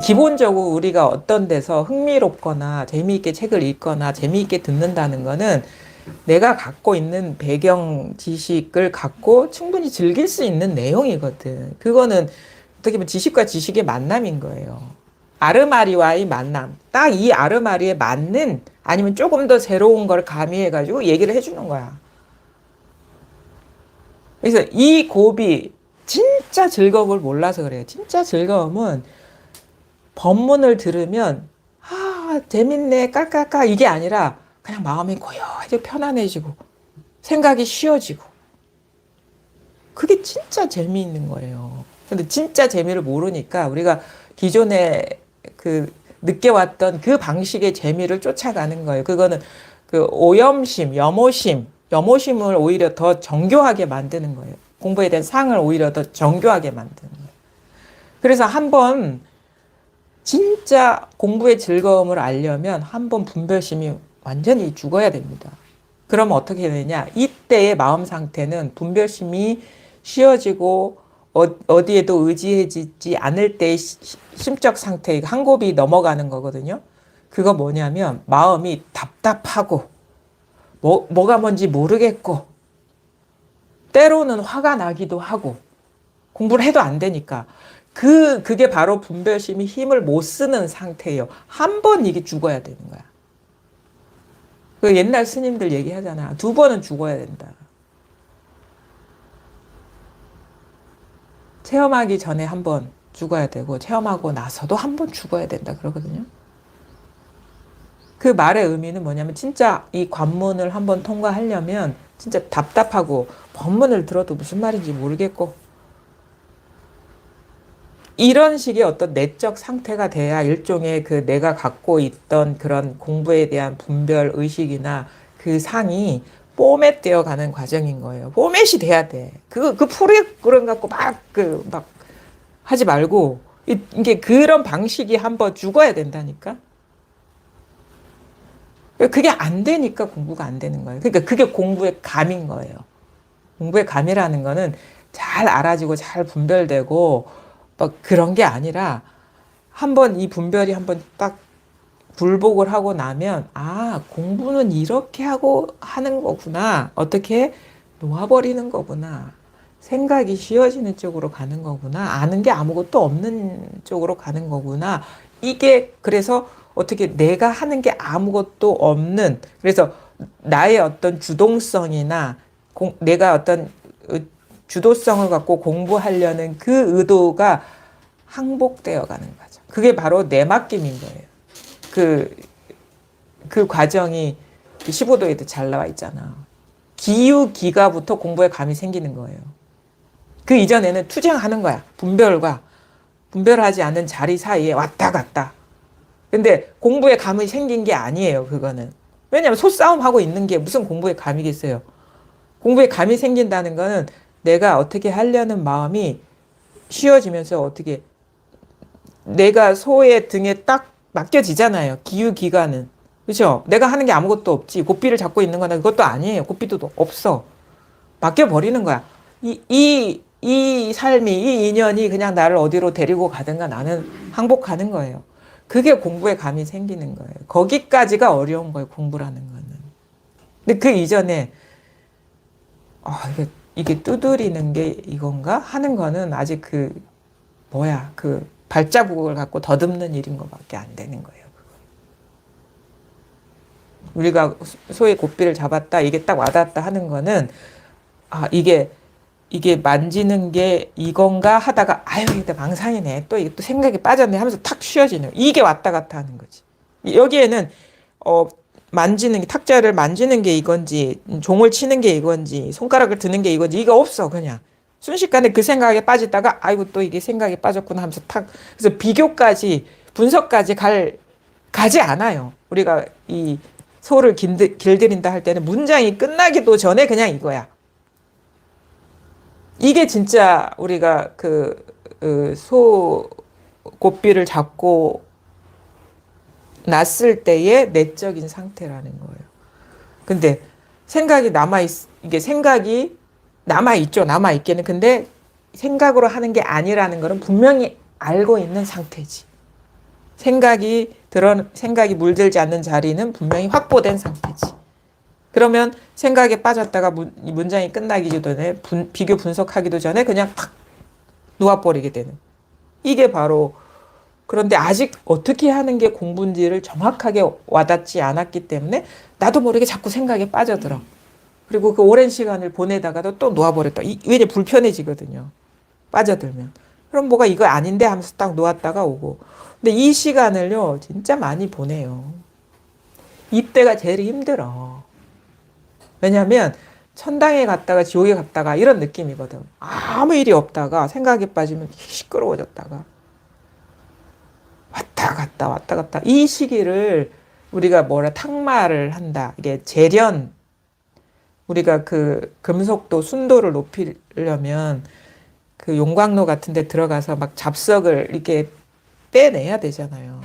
기본적으로 우리가 어떤 데서 흥미롭거나 재미있게 책을 읽거나 재미있게 듣는다는 거는 내가 갖고 있는 배경 지식을 갖고 충분히 즐길 수 있는 내용이거든. 그거는 어떻게 보면 지식과 지식의 만남인 거예요. 아르마리와의 만남. 딱 이 아르마리에 맞는 아니면 조금 더 새로운 걸 가미해가지고 얘기를 해주는 거야. 그래서 이 곱이 진짜 즐거움을 몰라서 그래요. 진짜 즐거움은 법문을 들으면 재밌네 깔깔깔 이게 아니라 그냥 마음이 고요해지고 편안해지고 생각이 쉬워지고 그게 진짜 재미있는 거예요. 근데 진짜 재미를 모르니까 우리가 기존에 그 느껴왔던 그 방식의 재미를 쫓아가는 거예요. 그거는 그 오염심, 염오심을 오히려 더 정교하게 만드는 거예요. 공부에 대한 상을 오히려 더 정교하게 만드는 거예요. 그래서 한번 진짜 공부의 즐거움을 알려면 한번 분별심이 완전히 죽어야 됩니다. 그러면 어떻게 되느냐? 이때의 마음 상태는 분별심이 쉬어지고 어디에도 의지해지지 않을 때의 심적 상태, 한 곱이 넘어가는 거거든요. 그거 뭐냐면 마음이 답답하고 뭐가 뭔지 모르겠고 때로는 화가 나기도 하고 공부를 해도 안 되니까 그게 바로 분별심이 힘을 못 쓰는 상태예요. 한 번 이게 죽어야 되는 거야. 그 옛날 스님들 얘기하잖아. 2번은 죽어야 된다. 체험하기 전에 한 번 죽어야 되고 체험하고 나서도 한 번 죽어야 된다 그러거든요. 그 말의 의미는 뭐냐면 진짜 이 관문을 한번 통과하려면 진짜 답답하고 법문을 들어도 무슨 말인지 모르겠고 이런 식의 어떤 내적 상태가 돼야 일종의 그 내가 갖고 있던 그런 공부에 대한 분별 의식이나 그 상이 포맷 되어 가는 과정인 거예요. 포맷이 돼야 돼. 그 프로그램 갖고 막 하지 말고 이게 그런 방식이 한번 죽어야 된다니까. 그게 안 되니까 공부가 안 되는 거예요. 그러니까 그게 공부의 감인 거예요. 공부의 감이라는 거는 잘 알아지고 잘 분별되고 막 그런 게 아니라 한번 이 분별이 한번 딱 굴복을 하고 나면 공부는 이렇게 하고 하는 거구나. 어떻게 놓아버리는 거구나. 생각이 쉬워지는 쪽으로 가는 거구나. 아는 게 아무것도 없는 쪽으로 가는 거구나. 이게 그래서 어떻게 내가 하는 게 아무것도 없는 그래서 나의 어떤 주동성이나 내가 어떤 주도성을 갖고 공부하려는 그 의도가 항복되어 가는 거죠. 그게 바로 내맡김인 거예요. 그 과정이 15도에도 잘 나와 있잖아. 기우기가부터 공부에 감이 생기는 거예요. 그 이전에는 투쟁하는 거야. 분별하지 않는 자리 사이에 왔다 갔다. 근데 공부에 감이 생긴 게 아니에요. 그거는. 왜냐하면 소싸움하고 있는 게 무슨 공부에 감이겠어요. 공부에 감이 생긴다는 거는 내가 어떻게 하려는 마음이 쉬워지면서 어떻게 내가 소의 등에 딱 맡겨지잖아요. 기우기가는. 그렇죠? 내가 하는 게 아무것도 없지. 고삐를 잡고 있는 거나 그것도 아니에요. 고삐도 없어. 맡겨버리는 거야. 이 삶이, 이 인연이 그냥 나를 어디로 데리고 가든가 나는 항복하는 거예요. 그게 공부에 감이 생기는 거예요. 거기까지가 어려운 거예요. 공부라는 거는. 근데 그 이전에 이게 두드리는 게 이건가? 하는 거는 아직 그 발자국을 갖고 더듬는 일인 것밖에 안 되는 거예요. 우리가 소의 고삐를 잡았다, 이게 딱 와닿았다 하는 거는, 이게 만지는 게 이건가 하다가, 이게 망상이네. 또 이게 또 생각이 빠졌네 하면서 탁 쉬어지는, 이게 왔다 갔다 하는 거지. 여기에는, 만지는 게, 탁자를 만지는 게 이건지, 종을 치는 게 이건지, 손가락을 드는 게 이건지, 이거 없어, 그냥. 순식간에 그 생각에 빠지다가, 또 이게 생각에 빠졌구나 하면서 그래서 비교까지, 분석까지 가지 않아요. 우리가 이 소를 길들인다 할 때는 문장이 끝나기도 전에 그냥 이거야. 이게 진짜 우리가 소 고삐를 잡고 났을 때의 내적인 상태라는 거예요. 근데 생각이 이게 생각이 남아있죠. 남아있기는. 근데 생각으로 하는 게 아니라는 거는 분명히 알고 있는 상태지. 생각이 물들지 않는 자리는 분명히 확보된 상태지. 그러면 생각에 빠졌다가 이 문장이 끝나기 전에 비교 분석하기도 전에 그냥 탁 놓아버리게 되는. 이게 바로 그런데 아직 어떻게 하는 게 공부인지를 정확하게 와닿지 않았기 때문에 나도 모르게 자꾸 생각에 빠져들어. 그리고 그 오랜 시간을 보내다가도 또 놓아버렸다. 왜냐 불편해지거든요. 빠져들면. 그럼 뭐가 이거 아닌데 하면서 딱 놓았다가 오고. 근데 이 시간을요, 진짜 많이 보내요. 이때가 제일 힘들어. 왜냐면 천당에 갔다가 지옥에 갔다가 이런 느낌이거든. 아무 일이 없다가 생각에 빠지면 시끄러워졌다가 왔다 갔다 왔다 갔다. 이 시기를 우리가 탁마를 한다. 이게 재련, 우리가 그 금속도 순도를 높이려면 그 용광로 같은 데 들어가서 막 잡석을 이렇게 빼내야 되잖아요.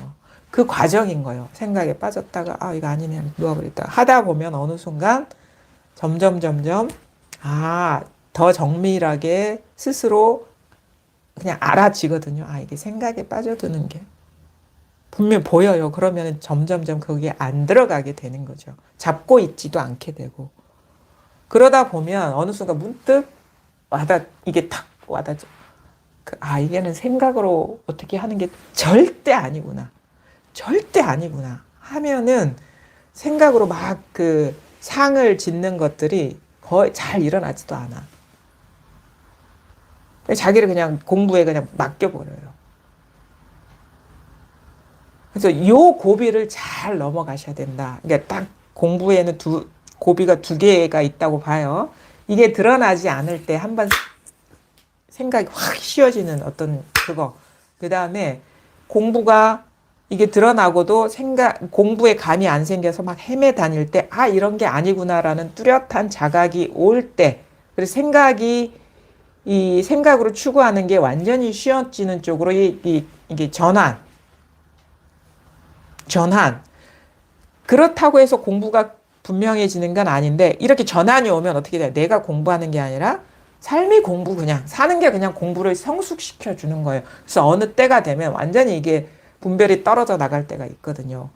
그 과정인 거예요. 생각에 빠졌다가 아 이거 아니네 누워버렸다 하다 보면 어느 순간 점점 더 정밀하게 스스로 그냥 알아지거든요. 아 이게 생각에 빠져드는 게 분명 보여요. 그러면 점점 거기에 안 들어가게 되는 거죠. 잡고 있지도 않게 되고 그러다 보면 어느 순간 문득 이게 탁 와닿죠. 이게는 생각으로 어떻게 하는 게 절대 아니구나. 절대 아니구나. 하면은 생각으로 막 그 상을 짓는 것들이 거의 잘 일어나지도 않아. 자기를 그냥 공부에 그냥 맡겨버려요. 그래서 요 고비를 잘 넘어가셔야 된다. 그러니까 딱 공부에는 고비가 두 개가 있다고 봐요. 이게 드러나지 않을 때 한번 생각이 확 쉬어지는 어떤 그거. 그 다음에 공부가 이게 드러나고도 공부에 감이 안 생겨서 막 헤매 다닐 때, 이런 게 아니구나라는 뚜렷한 자각이 올 때, 그래서 이 생각으로 추구하는 게 완전히 쉬어지는 쪽으로 이게 전환. 그렇다고 해서 공부가 분명해지는 건 아닌데, 이렇게 전환이 오면 어떻게 돼요? 내가 공부하는 게 아니라 삶이 공부 그냥, 사는 게 그냥 공부를 성숙시켜 주는 거예요. 그래서 어느 때가 되면 완전히 이게 분별이 떨어져 나갈 때가 있거든요.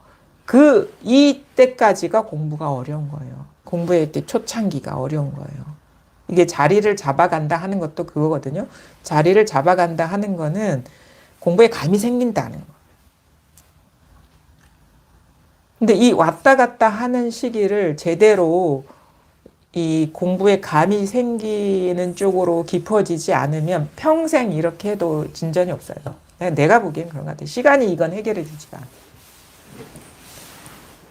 이때까지가 공부가 어려운 거예요. 공부의 이때 초창기가 어려운 거예요. 이게 자리를 잡아간다 하는 것도 그거거든요. 자리를 잡아간다 하는 거는 공부에 감이 생긴다는 거. 근데 이 왔다 갔다 하는 시기를 제대로 이 공부에 감이 생기는 쪽으로 깊어지지 않으면 평생 이렇게 해도 진전이 없어요. 내가 보기엔 그런 것 같아요. 시간이 이건 해결해 주지가 않아요.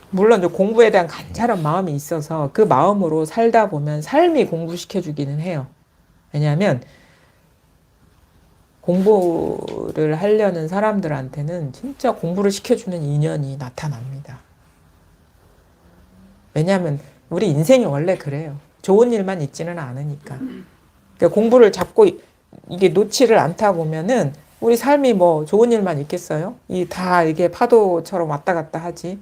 물론 이제 공부에 대한 간절한 마음이 있어서 그 마음으로 살다 보면 삶이 공부시켜 주기는 해요. 왜냐하면 공부를 하려는 사람들한테는 진짜 공부를 시켜주는 인연이 나타납니다. 왜냐하면 우리 인생이 원래 그래요. 좋은 일만 있지는 않으니까. 그러니까 공부를 잡고 이게 놓지를 않다 보면은 우리 삶이 뭐 좋은 일만 있겠어요? 이게 파도처럼 왔다 갔다 하지.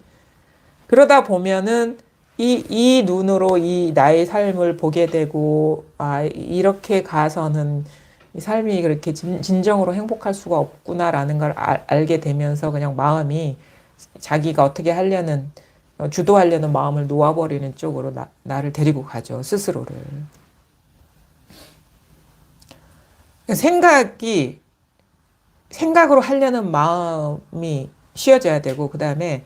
그러다 보면은 이 눈으로 나의 삶을 보게 되고, 이렇게 가서는 이 삶이 그렇게 진정으로 행복할 수가 없구나라는 걸 알게 되면서 그냥 마음이 자기가 어떻게 주도하려는 마음을 놓아버리는 쪽으로 나를 데리고 가죠. 스스로를. 생각으로 하려는 마음이 쉬어져야 되고, 그 다음에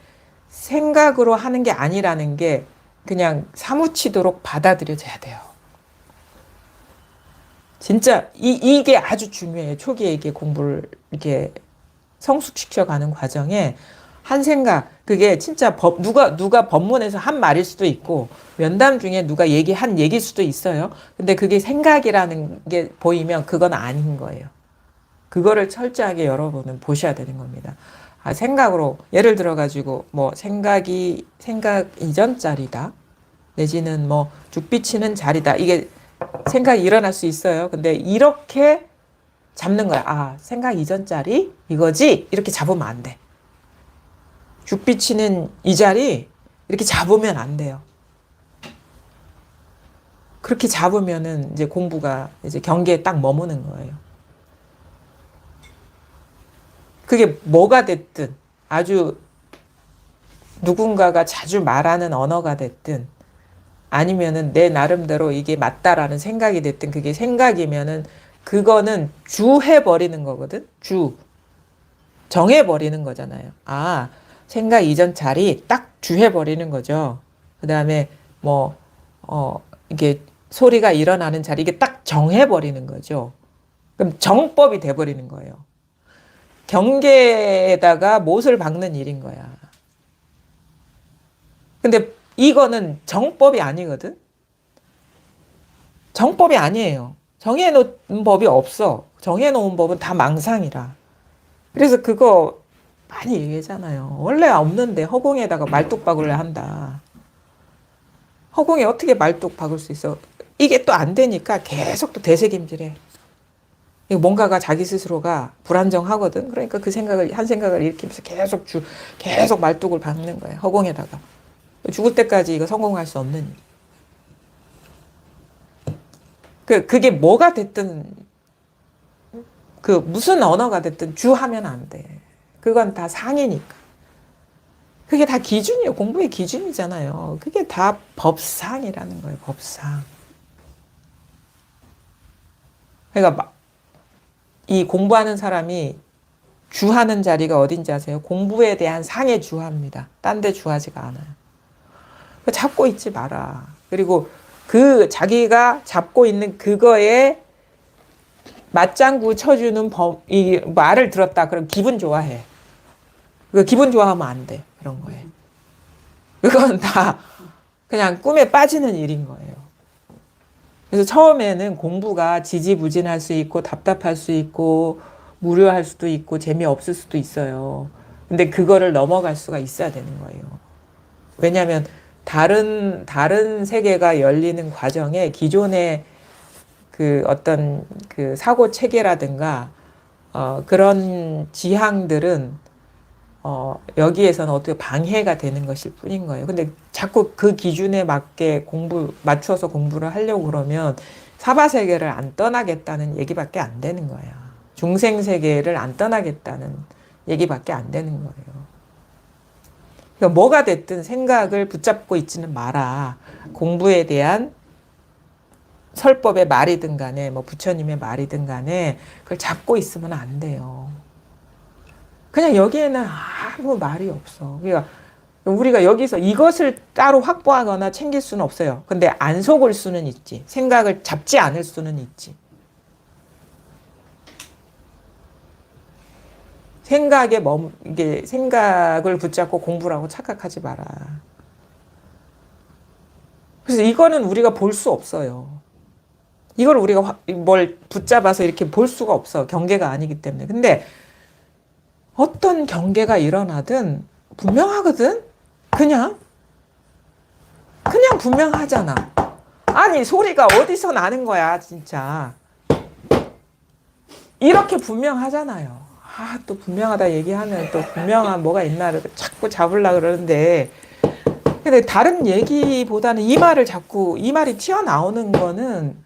생각으로 하는 게 아니라는 게 그냥 사무치도록 받아들여져야 돼요. 진짜 이게 아주 중요해요. 초기에 이게 공부를 이렇게 성숙시켜가는 과정에 한 생각, 그게 진짜 누가 법문에서 한 말일 수도 있고, 면담 중에 누가 얘기한 얘기일 수도 있어요. 근데 그게 생각이라는 게 보이면 그건 아닌 거예요. 그거를 철저하게 여러분은 보셔야 되는 겁니다. 생각으로, 예를 들어가지고, 생각 이전짜리다. 내지는 죽비치는 자리다. 이게 생각이 일어날 수 있어요. 근데 이렇게 잡는 거야. 생각 이전짜리? 이거지? 이렇게 잡으면 안 돼. 죽비치는 이 자리? 이렇게 잡으면 안 돼요. 그렇게 잡으면은 이제 공부가 이제 경계에 딱 머무는 거예요. 그게 뭐가 됐든 아주 누군가가 자주 말하는 언어가 됐든 아니면은 내 나름대로 이게 맞다라는 생각이 됐든 그게 생각이면은 그거는 주해버리는 거거든. 정해버리는 거잖아요. 아, 생각 이전 자리 딱 주해버리는 거죠. 그 다음에 뭐, 이게 소리가 일어나는 자리 이게 딱 정해버리는 거죠. 그럼 정법이 돼버리는 거예요. 경계에다가 못을 박는 일인 거야. 근데 이거는 정법이 아니거든? 정법이 아니에요. 정해놓은 법이 없어. 정해놓은 법은 다 망상이라. 그래서 그거 많이 얘기하잖아요. 원래 없는데 허공에다가 말뚝 박으려 한다. 허공에 어떻게 말뚝 박을 수 있어? 이게 또 안 되니까 계속 또 되새김질해. 뭔가가 자기 스스로가 불안정하거든. 그러니까 그 생각을, 한 생각을 일으키면서 계속 말뚝을 박는 거예요. 허공에다가. 죽을 때까지 이거 성공할 수 없는 일. 그게 뭐가 됐든, 무슨 언어가 됐든 주하면 안 돼. 그건 다 상이니까. 그게 다 기준이에요. 공부의 기준이잖아요. 그게 다 법상이라는 거예요. 법상. 그러니까 이 공부하는 사람이 주하는 자리가 어딘지 아세요? 공부에 대한 상에 주합니다. 딴 데 주하지가 않아요. 잡고 있지 마라. 그리고 자기가 잡고 있는 그거에 맞장구 쳐주는 이 말을 들었다. 그럼 기분 좋아해. 기분 좋아하면 안 돼. 그런 거에. 그건 다 그냥 꿈에 빠지는 일인 거예요. 그래서 처음에는 공부가 지지부진할 수 있고 답답할 수 있고 무료할 수도 있고 재미없을 수도 있어요. 근데 그거를 넘어갈 수가 있어야 되는 거예요. 왜냐하면 다른 세계가 열리는 과정에 기존의 어떤 사고 체계라든가 그런 지향들은 여기에서는 어떻게 방해가 되는 것일 뿐인 거예요. 근데 자꾸 그 기준에 맞게 맞추어서 공부를 하려고 그러면 사바세계를 안 떠나겠다는 얘기밖에 안 되는 거예요. 중생세계를 안 떠나겠다는 얘기밖에 안 되는 거예요. 그러니까 뭐가 됐든 생각을 붙잡고 있지는 마라. 공부에 대한 설법의 말이든 간에 뭐 부처님의 말이든 간에 그걸 잡고 있으면 안 돼요. 그냥 여기에는 아무 말이 없어. 그러니까 우리가 여기서 이것을 따로 확보하거나 챙길 수는 없어요. 근데 안 속을 수는 있지. 생각을 잡지 않을 수는 있지. 이게 생각을 붙잡고 공부라고 착각하지 마라. 그래서 이거는 우리가 볼 수 없어요. 이걸 우리가 뭘 붙잡아서 이렇게 볼 수가 없어. 경계가 아니기 때문에. 근데 어떤 경계가 일어나든 분명하거든? 그냥 분명하잖아. 아니, 소리가 어디서 나는 거야, 진짜. 이렇게 분명하잖아요. 또 분명하다 얘기하면 또 분명한 뭐가 있나 자꾸 잡으려고 그러는데. 근데 다른 얘기보다는 이 말이 튀어나오는 거는,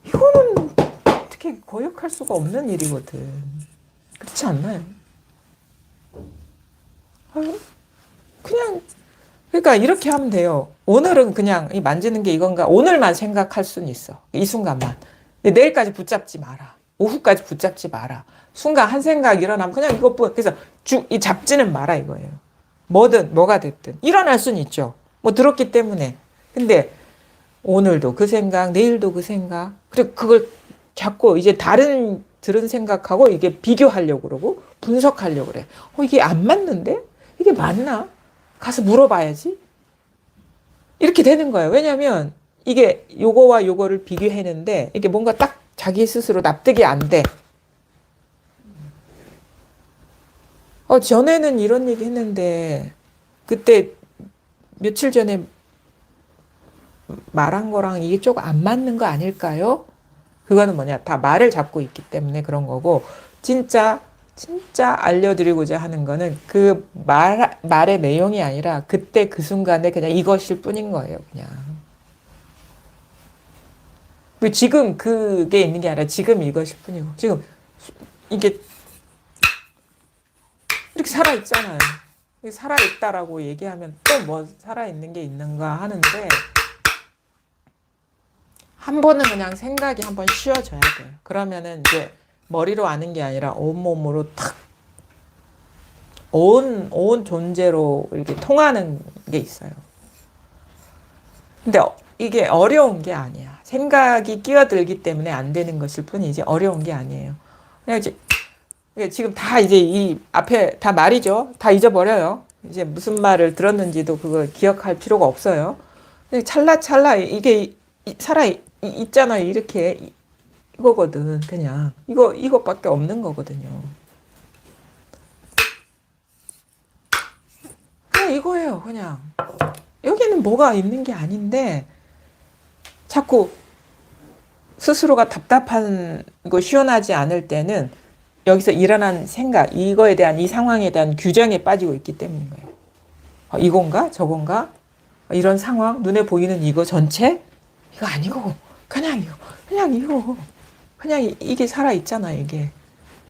이거는 어떻게 거역할 수가 없는 일이거든. 그렇지 않나요? 그러니까 이렇게 하면 돼요. 오늘은 그냥 이 만지는 게 이건가? 오늘만 생각할 수는 있어. 이 순간만. 근데 내일까지 붙잡지 마라. 오후까지 붙잡지 마라. 순간 한 생각 일어나면 그냥 이것뿐. 그래서 이 잡지는 마라 이거예요. 뭐가 됐든. 일어날 수는 있죠. 뭐 들었기 때문에. 근데 오늘도 그 생각, 내일도 그 생각. 그리고 그걸 자꾸 이제 들은 생각하고 이게 비교하려고 그러고 분석하려고 그래. 이게 안 맞는데? 이게 맞나? 가서 물어봐야지. 이렇게 되는 거예요. 왜냐면 이게 요거와 요거를 비교했는데 이게 뭔가 딱 자기 스스로 납득이 안 돼. 전에는 이런 얘기 했는데 그때 며칠 전에 말한 거랑 이게 조금 안 맞는 거 아닐까요? 그거는 뭐냐? 다 말을 잡고 있기 때문에 그런 거고 진짜 알려드리고자 하는 거는 그 말의 내용이 아니라 그때 그 순간에 그냥 이것일 뿐인 거예요, 그냥. 지금 그게 있는 게 아니라 지금 이것일 뿐이고, 지금 이게 이렇게 살아있잖아요. 이렇게 살아있다라고 얘기하면 또 뭐 살아있는 게 있는가 하는데, 한 번은 그냥 생각이 한번 쉬어져야 돼요. 그러면은 이제 머리로 아는 게 아니라 온몸으로 탁, 온 존재로 이렇게 통하는 게 있어요. 근데 이게 어려운 게 아니야. 생각이 끼어들기 때문에 안 되는 것일 뿐이지 어려운 게 아니에요. 그냥 이제 지금 다 이제 이 앞에 다 말이죠. 다 잊어버려요. 이제 무슨 말을 들었는지도 그걸 기억할 필요가 없어요. 찰나찰나 이게 있잖아요. 이렇게 이거거든. 그냥 이것밖에 없는 거거든요. 그냥 이거예요. 그냥 여기는 뭐가 있는 게 아닌데 자꾸 스스로가 답답한 거 시원하지 않을 때는 여기서 일어난 생각, 이거에 대한 이 상황에 대한 규정에 빠지고 있기 때문인 거예요. 이건가? 저건가? 이런 상황, 눈에 보이는 이거 전체? 이거 아니고 그냥 이거, 그냥 이거, 그냥 이게 살아 있잖아 이게.